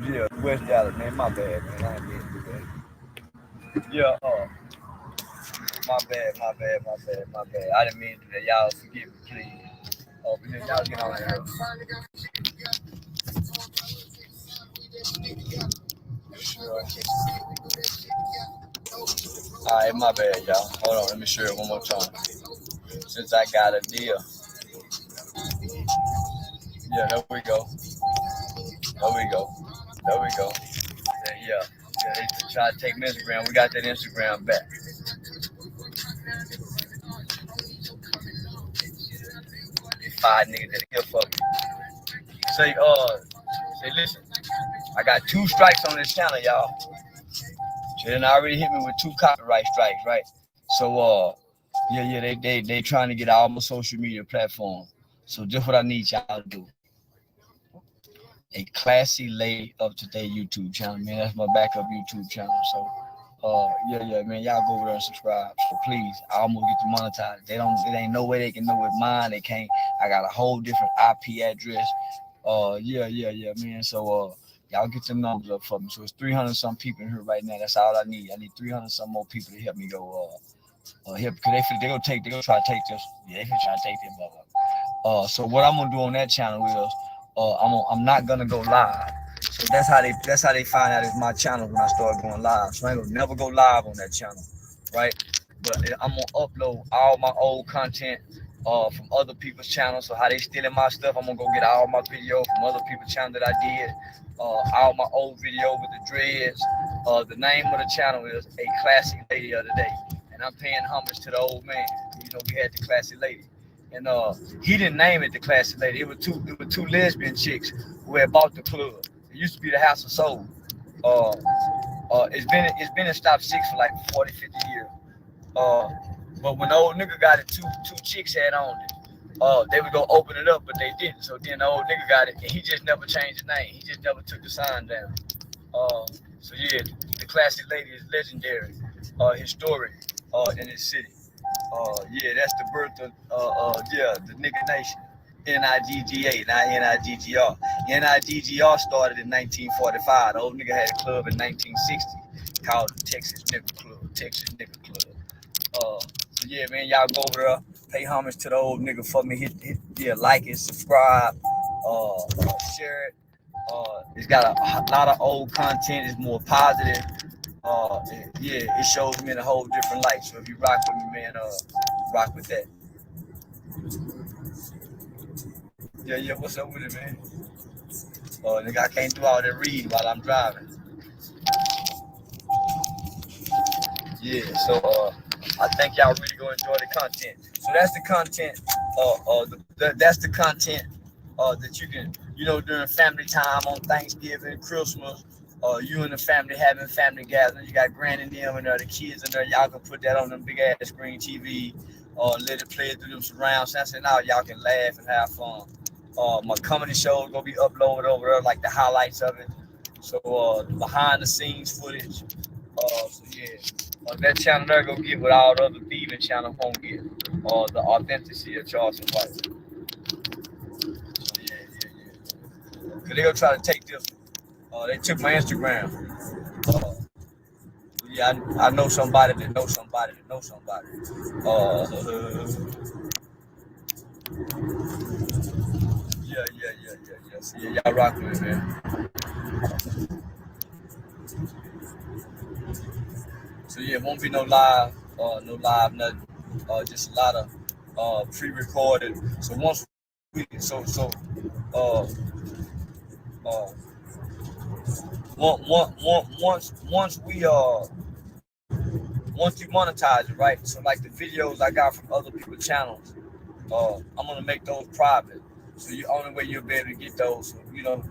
Yeah, West Dallas, man. My bad, man. I ain't mean to do that. Yeah, my bad. I didn't mean to do that. Y'all forgive me, please. But yeah, y'all get on there. Sure. Alright, my bad, y'all. Hold on, let me share it one more time. Since I got a deal. Yeah, there we go. There we go. There we go. Yeah. They try to take my Instagram. We got that Instagram back. These five niggas that here for me. Say, listen. I got 2 strikes on this channel, y'all. They already hit me with 2 copyright strikes, right? So, they trying to get all my social media platforms. So, just what I need y'all to do: a classy, laid up to date YouTube channel, man. That's my backup YouTube channel. So, man, y'all go over there and subscribe. So please, I almost get to monetize. It ain't no way they can know it's mine. They can't. I got a whole different IP address. Man. So, y'all get the numbers up for me. So it's 300 some people in here right now. That's all I need. I need 300 some more people to help me go. Help because they gonna try to take this. Yeah, they gonna try to take this motherfucker. So what I'm gonna do on that channel is, I'm not gonna go live. So that's how they find out it's my channel when I start going live. So I ain't gonna never go live on that channel, right? But I'm gonna upload all my old content from other people's channels. So how they stealing my stuff, I'm gonna go get all my video from other people's channel that I did. All my old video with the dreads. The name of the channel is A Classic Lady of the Day, and I'm paying homage to the old man. We had the classy lady. And he didn't name it the classy lady. It was two lesbian chicks who had bought the club. It used to be the House of Soul. Uh, it's been in Stop Six for like 40, 50 years. Uh, but when the old nigga got it, two chicks had owned it. They would go open it up, but they didn't. So then the old nigga got it, and he just never changed the name. He just never took the sign down. So yeah, the classy lady is legendary, historic, in this city. That's the birth of the nigga nation. NIGGA, not NIGGR. NIGGR started in 1945. The old nigga had a club in 1960 called the Texas Nigga Club. Man, y'all go over there, pay homage to the old nigga for me. Like it, subscribe, share it. It's got a lot of old content. It's more positive. It shows me in a whole different light. So if you rock with me, man, rock with that. Yeah, what's up with it, man? Nigga, I can't do all that reading while I'm driving. Yeah, so I think y'all really gonna enjoy the content. So that's the content. That's the content that you can, during family time on Thanksgiving, Christmas. You and the family having family gathering. You got granny and them and the kids in there. Y'all can put that on them big ass screen TV. Let it play through them surround sound. So now y'all can laugh and have fun. My comedy show is gonna be uploaded over there, like the highlights of it. So behind the scenes footage. That channel there gonna get what all the other thieving channels won't get. The authenticity of Charleston White. So Cause they gonna try to take this. They took my Instagram. I know somebody that knows somebody that knows somebody. Yeah. So y'all rock with me, man. So it won't be no live, nothing. Just a lot of pre-recorded. So uh, uh, once you monetize it, right? So like the videos I got from other people's channels, I'm gonna make those private. So the only way you'll be able to get those,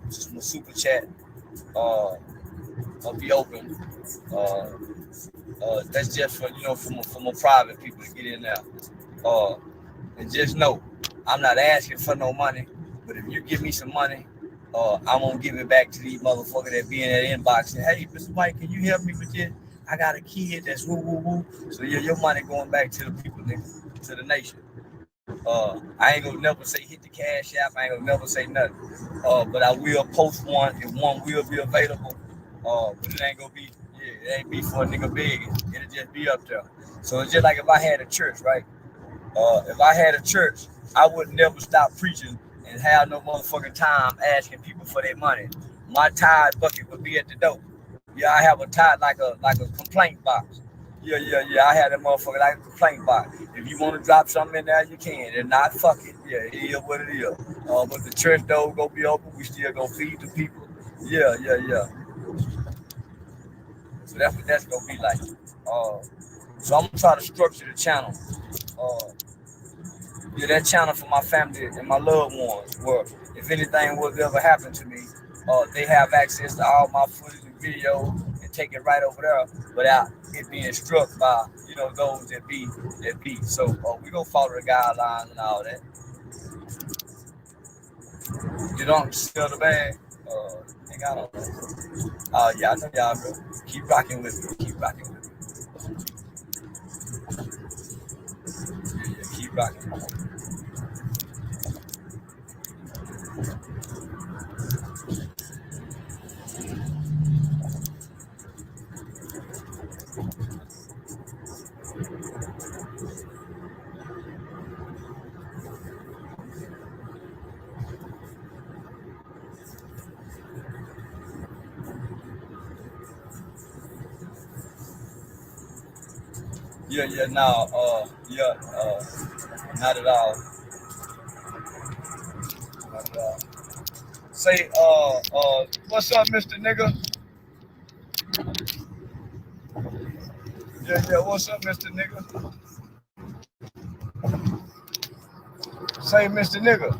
just my super chat, will be open. That's just for my private people to get in there. And just know, I'm not asking for no money, but if you give me some money, I'm gonna give it back to these motherfuckers that be in that inbox and, hey, Mr. Mike, can you help me with this? I got a kid that's woo woo woo. So your money going back to the people, nigga, to the nation. I ain't gonna never say hit the cash app. I ain't gonna never say nothing. But I will post one if one will be available. But it ain't gonna be, yeah, it ain't be for a nigga big. It'll just be up there. So it's just like if I had a church, right? If I had a church, I would never stop preaching and have no motherfucking time asking people for their money. My tithe bucket would be at the door. Yeah, I have a tithe like a complaint box. Yeah. I had that motherfucker like a complaint box. If you want to drop something in there, you can. If not, fuck it. Yeah, it is what it is. But the church door gonna be open. We still gonna feed the people. Yeah. So that's what that's gonna be like. So I'm gonna try to structure the channel. Uh, yeah, that channel for my family and my loved ones. Where if anything was ever happen to me, they have access to all my footage and video and take it right over there without it being struck by those that be. So we gonna follow the guidelines and all that. You don't sell the bag. Think I don't know. Yeah, I know y'all, bro. Keep rocking with me. Keep rocking with me. Yeah, keep rocking. No, not at all. Not at all. Say, what's up, Mr. Nigga? Yeah, what's up, Mr. Nigga? Say, Mr. Nigga,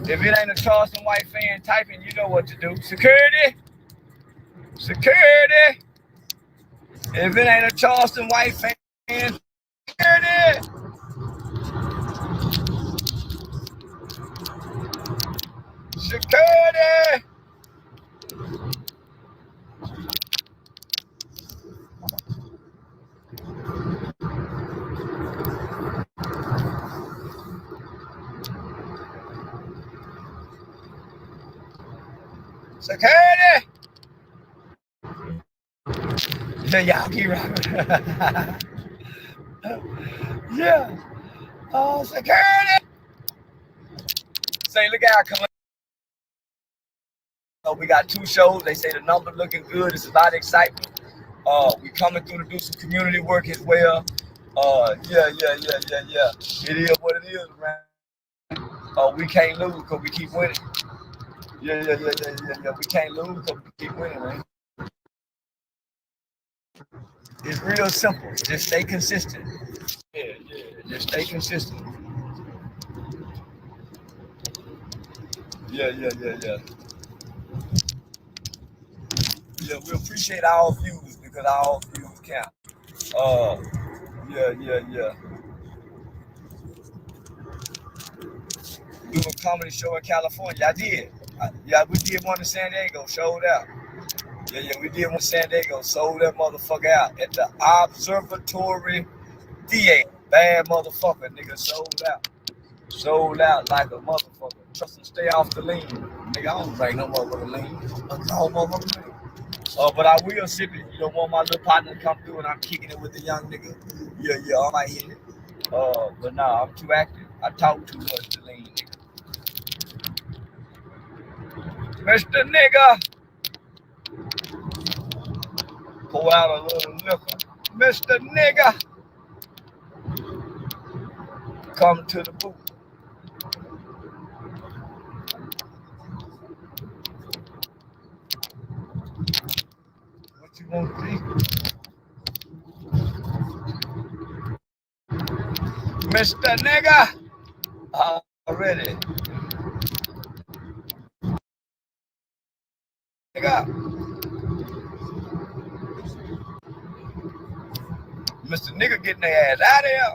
if it ain't a Charleston white fan typing, you know what to do. Security! Security! If it ain't a Charleston white fan, security! Security! Security! Yeah, y'all keep rocking. Yeah. Oh, security! Say, look out, come on. We got 2 shows. They say the number looking good. It's a lot of excitement. We coming through to do some community work as well. Yeah. It is what it is, man. We can't lose because we keep winning. Yeah. We can't lose because we keep winning, man. It's real simple. Just stay consistent. Yeah. Just stay consistent. Yeah. Yeah, we appreciate all views because all views count. Uh, yeah. Do a comedy show in California. I did. Yeah, we did one in San Diego. Showed out. Yeah, we did one in San Diego. Sold that motherfucker out at the Observatory Theater. Bad motherfucker, nigga. Sold out. Sold out like a motherfucker. Trust and stay off the lean. Nigga, I don't drink no motherfucker lean. No motherfucker lean. But I will sip it. Want my little partner to come through and I'm kicking it with the young nigga. Yeah, I might hit it. But nah, I'm too active. I talk too much to lean, nigga. Mr. Nigga, pour out a little liquor. Mr. Nigga, come to the booth. What you want to drink? Mr. Nigga, already. Nigga, Mr. Nigga getting their ass out of here.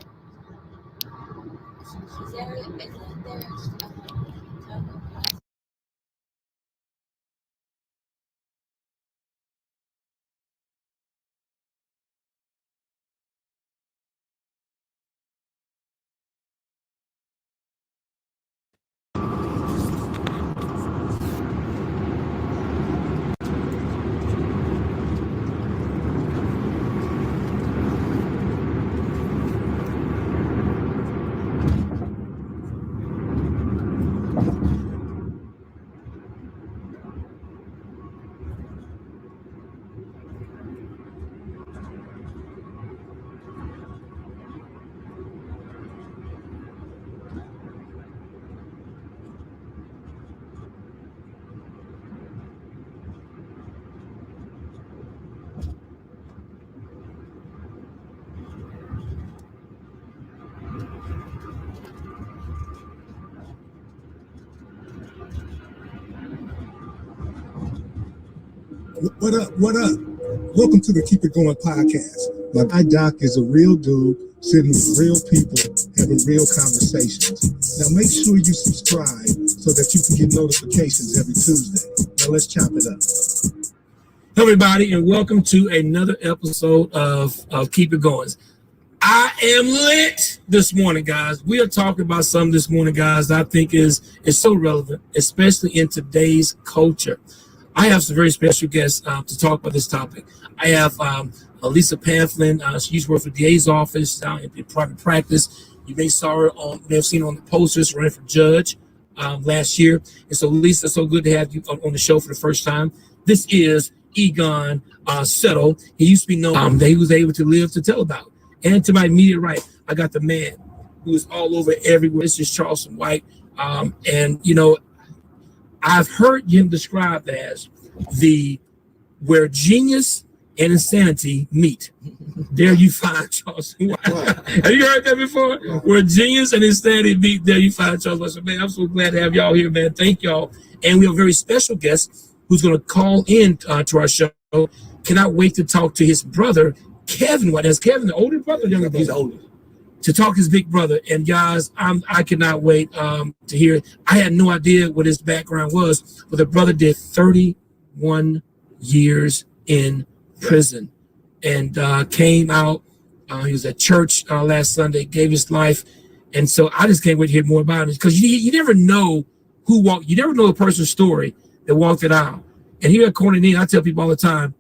What up? What up? Welcome to the Keep It Going podcast. My guy Doc is a real dude sitting with real people having real conversations. Now make sure you subscribe so that you can get notifications every Tuesday. Now let's chop it up. Hello, everybody, and welcome to another episode of Keep It Going. I am lit this morning, guys. We are talking about something this morning, guys, that I think is so relevant, especially in today's culture. I have some very special guests to talk about this topic. I have Lisa Pamphlet. She used to work for the DA's office down in private practice. You may have seen her on the posters running for judge last year. And so, Lisa, so good to have you on the show for the first time. This is Egon Settle. He used to be known that he was able to live to tell about. And to my immediate right, I got the man who is all over everywhere. This is Charleston White. And, you know, I've heard him described as where genius and insanity meet. There you find Charleston White. Have you heard that before? Where genius and insanity meet, there you find Charleston White. So, man, I'm so glad to have y'all here, man. Thank y'all. And we have a very special guest who's going to call in to our show. Cannot wait to talk to his brother, Kevin White. Is Kevin the older brother or younger brother? He's older. To talk his big brother. And guys, I cannot wait to hear it. I had no idea what his background was, but the brother did 31 years in prison and came out. He was at church last Sunday, gave his life. And so I just can't wait to hear more about it because you never know who walked. You never know a person's story that walked it out. And here at Corner Need, I tell people all the time,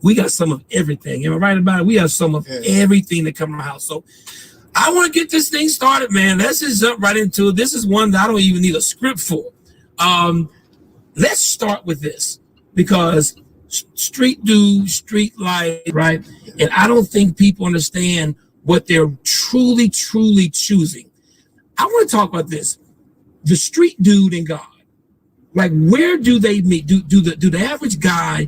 we got some of everything. Am I right about it? We have some of everything that come in our house. So I want to get this thing started, man. Let's just jump right into it. This is one that I don't even need a script for. Let's start with this because street dude, street life, right? And I don't think people understand what they're truly, truly choosing. I want to talk about this. The street dude and God. Like, where do they meet? Do the average guy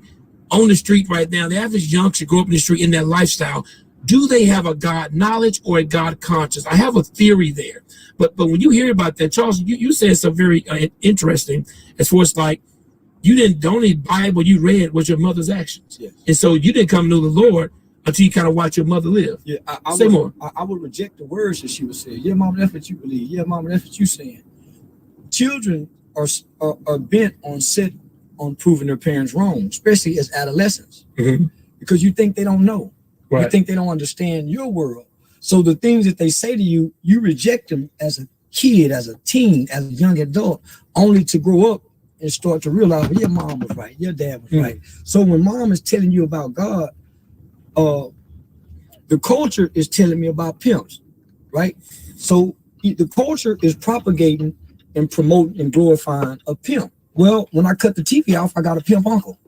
on the street right now, the average youngster grow up in the street in that lifestyle, do they have a God knowledge or a God conscious? I have a theory there. But when you hear about that, Charles, you said something very interesting as far as like, the only Bible you read was your mother's actions. Yes. And so you didn't come to know the Lord until you kind of watch your mother live. Yeah, Say more. I would reject the words that she was saying. Yeah, mama, that's what you believe. Yeah, mama, that's what you saying. Children are bent on proving their parents wrong, especially as adolescents, because you think they don't know. Right. You think they don't understand your world. So the things that they say to you, you reject them as a kid, as a teen, as a young adult, only to grow up and start to realize, well, your mom was right, your dad was right. So when mom is telling you about God, the culture is telling me about pimps, right? So the culture is propagating and promoting and glorifying a pimp. Well, when I cut the TV off, I got a pimp uncle.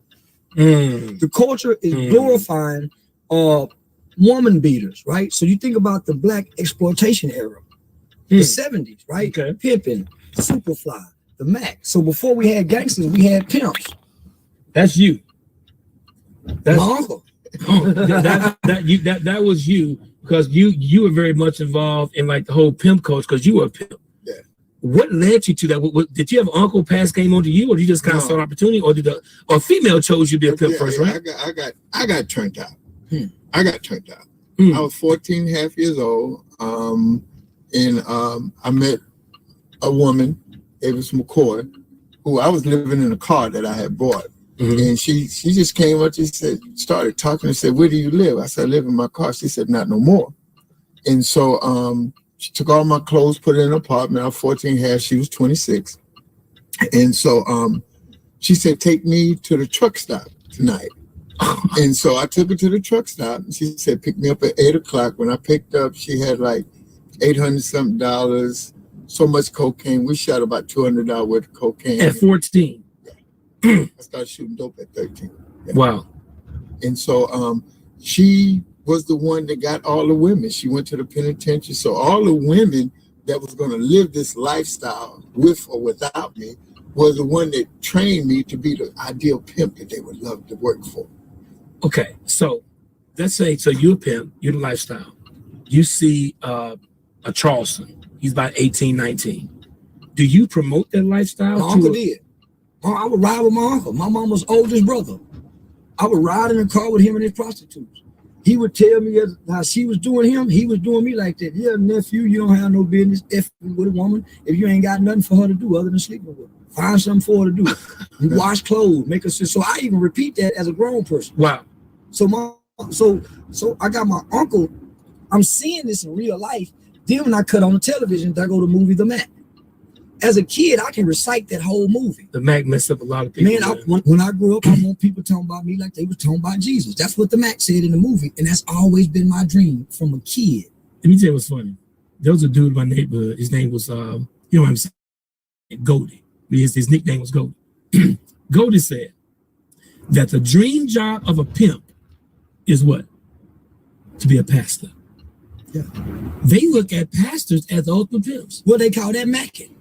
The culture is glorifying woman beaters, right? So you think about the black exploitation era, the 70s, right? Okay. Pimping, Superfly, the Mac. So before we had gangsters, we had pimps. That's you. That's my uncle. That was you because you were very much involved in like the whole pimp culture because you were a pimp. Yeah. What led you to that? Did you have an uncle pass game on to you, or did you just kind of saw an opportunity, or did a female chose you to be a pimp first, right? I got turned out. I got turned out. I was 14 and a half years old, and I met a woman, Avis McCoy, who I was living in a car that I had bought. And she just came up and started talking and said, "Where do you live?" I said, "I live in my car." She said, "Not no more." And so she took all my clothes, put it in an apartment. I was 14 and a half, she was 26. And so she said, "Take me to the truck stop tonight." And so I took her to the truck stop, and she said, "Pick me up at 8 o'clock." When I picked up, she had like $800-something, so much cocaine. We shot about $200 worth of cocaine. At 14? I started shooting dope at 13. Yeah. Wow. And so she was the one that got all the women. She went to the penitentiary. So all the women that was going to live this lifestyle with or without me was the one that trained me to be the ideal pimp that they would love to work for. Okay, so let's say, so you're a pimp, you're the lifestyle. You see a Charleston, he's about 18, 19. Do you promote that lifestyle? My uncle did. I would ride with my uncle, my mama's oldest brother. I would ride in the car with him and his prostitutes. He would tell me how she was doing him. He was doing me like that. Yeah, nephew, you don't have no business effing with a woman if you ain't got nothing for her to do other than sleeping with her. Find something for her to do. You wash clothes, make her sit. So I even repeat that as a grown person. Wow. So I got my uncle. I'm seeing this in real life. Then when I cut on the television, I go to the movie The Mac. As a kid, I can recite that whole movie. The Mac messed up a lot of people. Man, when I grew up, I want people talking about me like they were talking about Jesus. That's what The Mac said in the movie, and that's always been my dream from a kid. Let me tell you what's funny. There was a dude in my neighborhood. His name was, you know what I'm saying, Goldie. His nickname was Goldie. Goldie said that the dream job of a pimp is what? To be a pastor. Yeah. They look at pastors as the ultimate pimps. What they call that macking.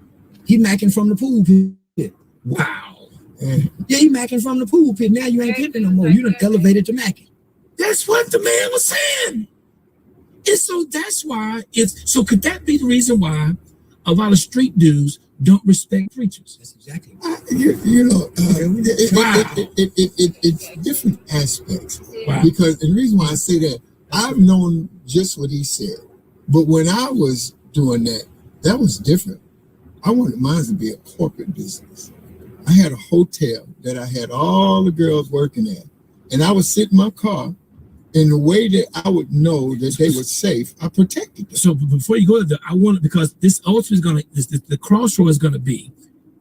He macking from the pulpit. Wow. Yeah, he macking from the pulpit. Now you ain't pimping no more. You done elevated to macking. That's what the man was saying. And so that's why could that be the reason why a lot of street dudes don't respect preachers? That's exactly it's different aspects. Wow. Because the reason why I say that, I've known just what he said. But when I was doing that, that was different. I wanted mine to be a corporate business. I had a hotel that I had all the girls working at. And I would sit in my car, in the way that I would know that they were safe, I protected them. So before you go to because this ultimately is going to, the crossroad is going to be,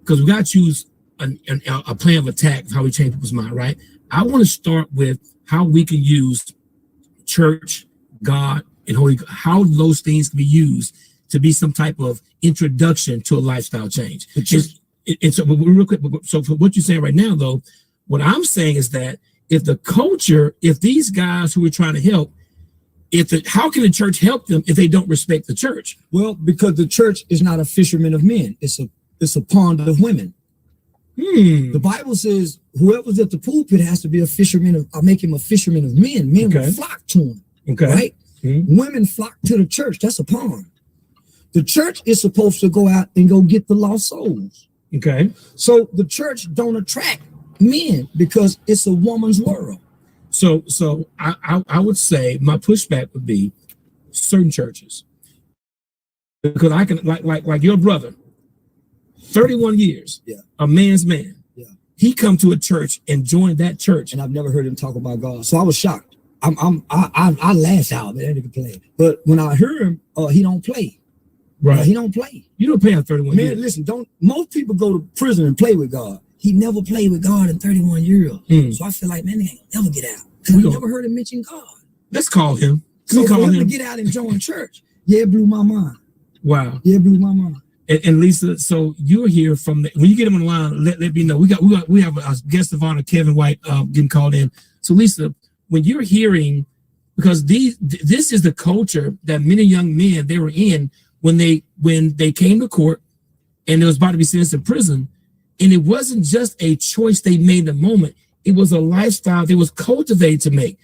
because we got to choose a plan of attack, how we change people's mind, right? I want to start with how we can use church, God, and holy, how those things can be used to be some type of introduction to a lifestyle change. And so, real quick, so for what you're saying right now, though, what I'm saying is that if the culture, if these guys who are trying to help, how can the church help them if they don't respect the church? Well, because the church is not a fisherman of men; it's a pond of women. The Bible says whoever's at the pulpit has to be a fisherman of. I make him a fisherman of men. Men will flock to him. Okay. Right? Women flock to the church. That's a pond. The church is supposed to go out and go get the lost souls. Okay. So the church don't attract men because it's a woman's world. So I would say my pushback would be certain churches, because I can like your brother, 31 years, a man's man. Yeah. He come to a church and joined that church, and I've never heard him talk about God. So I was shocked. I laughed out, man. That nigga play. But when I heard him, he don't play. Right. He don't play. You don't play on 31 years. Man, listen, most people go to prison and play with God. He never played with God in 31 years. So I feel like, man, they ain't never get out. Because we never heard him mention God. Let's call him. So for him to get out and join church, it blew my mind. Wow. Yeah, it blew my mind. And Lisa, so you're here from when you get him on the line, let me know. We have a guest of honor, Kevin White, getting called in. So Lisa, when you're hearing, because this is the culture that many young men they were in when they came to court and they was about to be sentenced to prison, and it wasn't just a choice they made in the moment; it was a lifestyle they was cultivated to make.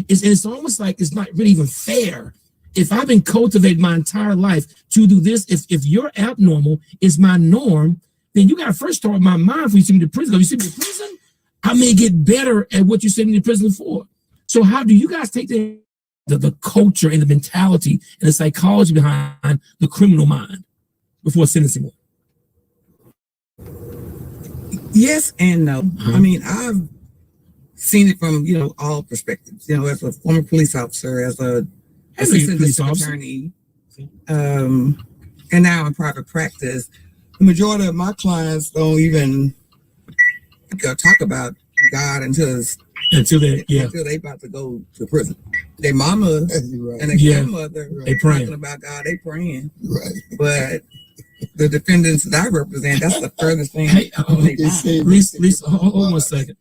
It's almost like it's not really even fair. If I've been cultivated my entire life to do this, if your abnormal is my norm, then you got to first start with my mind before you send me to prison. If you send me to prison, I may get better at what you send me to prison for. So how do you guys take the culture and the mentality and the psychology behind the criminal mind before sentencing one? Yes and no. I mean, I've seen it from, all perspectives, as a former police officer, as a assistant district attorney, and now in private practice. The majority of my clients don't even talk about God until they about to go to prison. Their mama and their grandmother they praying talking about God, they praying. Right. But the defendants that I represent, that's the furthest thing. Hey, Lisa, hold 1 second.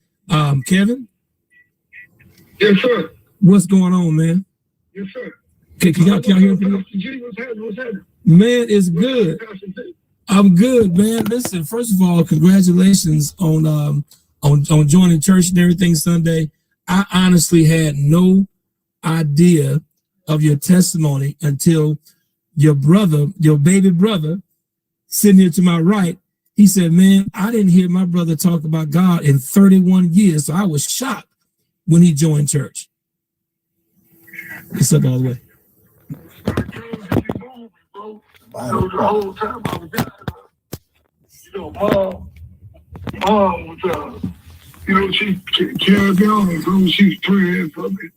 Kevin? Yes, sir. What's going on, man? Yes, sir. Can y'all hear me? What's happening? Man, it's good. I'm good, man. Listen, first of all, congratulations on joining church and everything Sunday. I honestly had no idea of your testimony until your baby brother, sitting here to my right, he said, man, I didn't hear my brother talk about God in 31 years. So I was shocked when he joined church? It's up all the way. That was the whole time I was there. You know, mom was, you know, she carried me on as long as she was praying for me.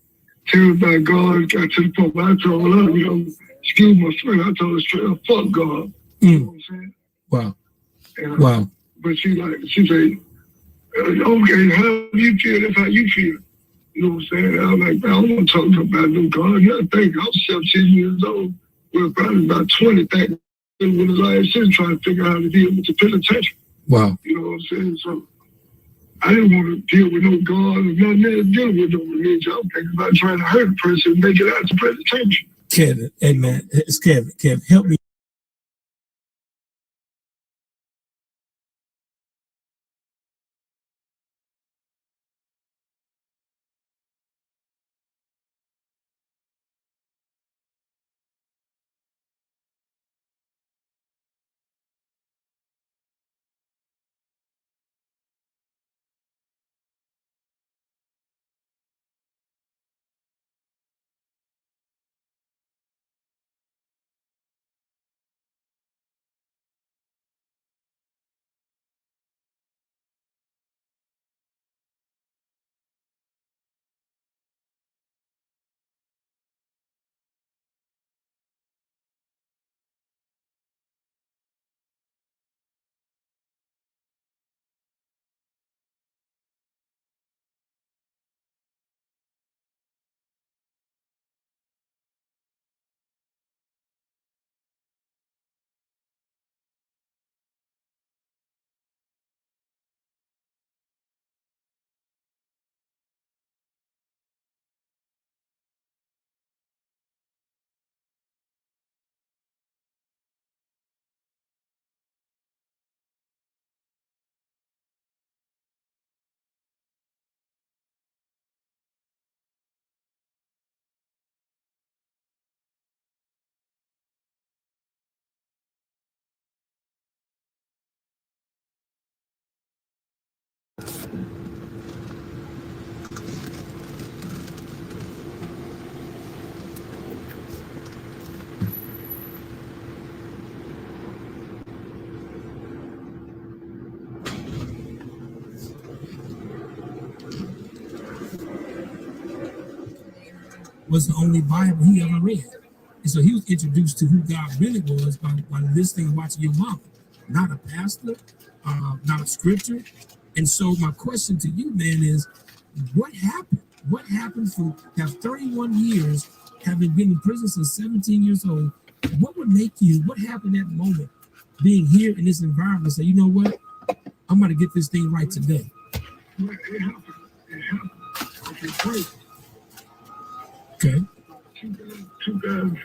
Tell by God, got to the point where I told her, you know, excuse my friend, I told her straight up, fuck God. You know what I'm saying? Wow. And, Wow. But she said, okay, how you feel, that's how you feel. You know what I'm saying? I was like, man, I don't want to talk about no God. You gotta think, I was 17 years old. Well, probably about 20, thinking when the last shit trying to figure out how to deal with the penitentiary. Wow. You know what I'm saying? So I didn't want to deal with no God or nothing else dealing with no religion. I was thinking about trying to hurt a person and make it out to penitentiary. Kevin, hey man, it's Kevin. Kevin, help me. Was the only Bible he ever read. And so he was introduced to who God really was by listening and watching your mama, not a pastor, not a scripture. And so my question to you, man, is what happened? What happened for have 31 years, having been in prison since 17 years old? What would make you, what happened at the moment, being here in this environment, say, you know what, I'm going to get this thing right today? It happened. It happened. Okay, great. Okay. 2007.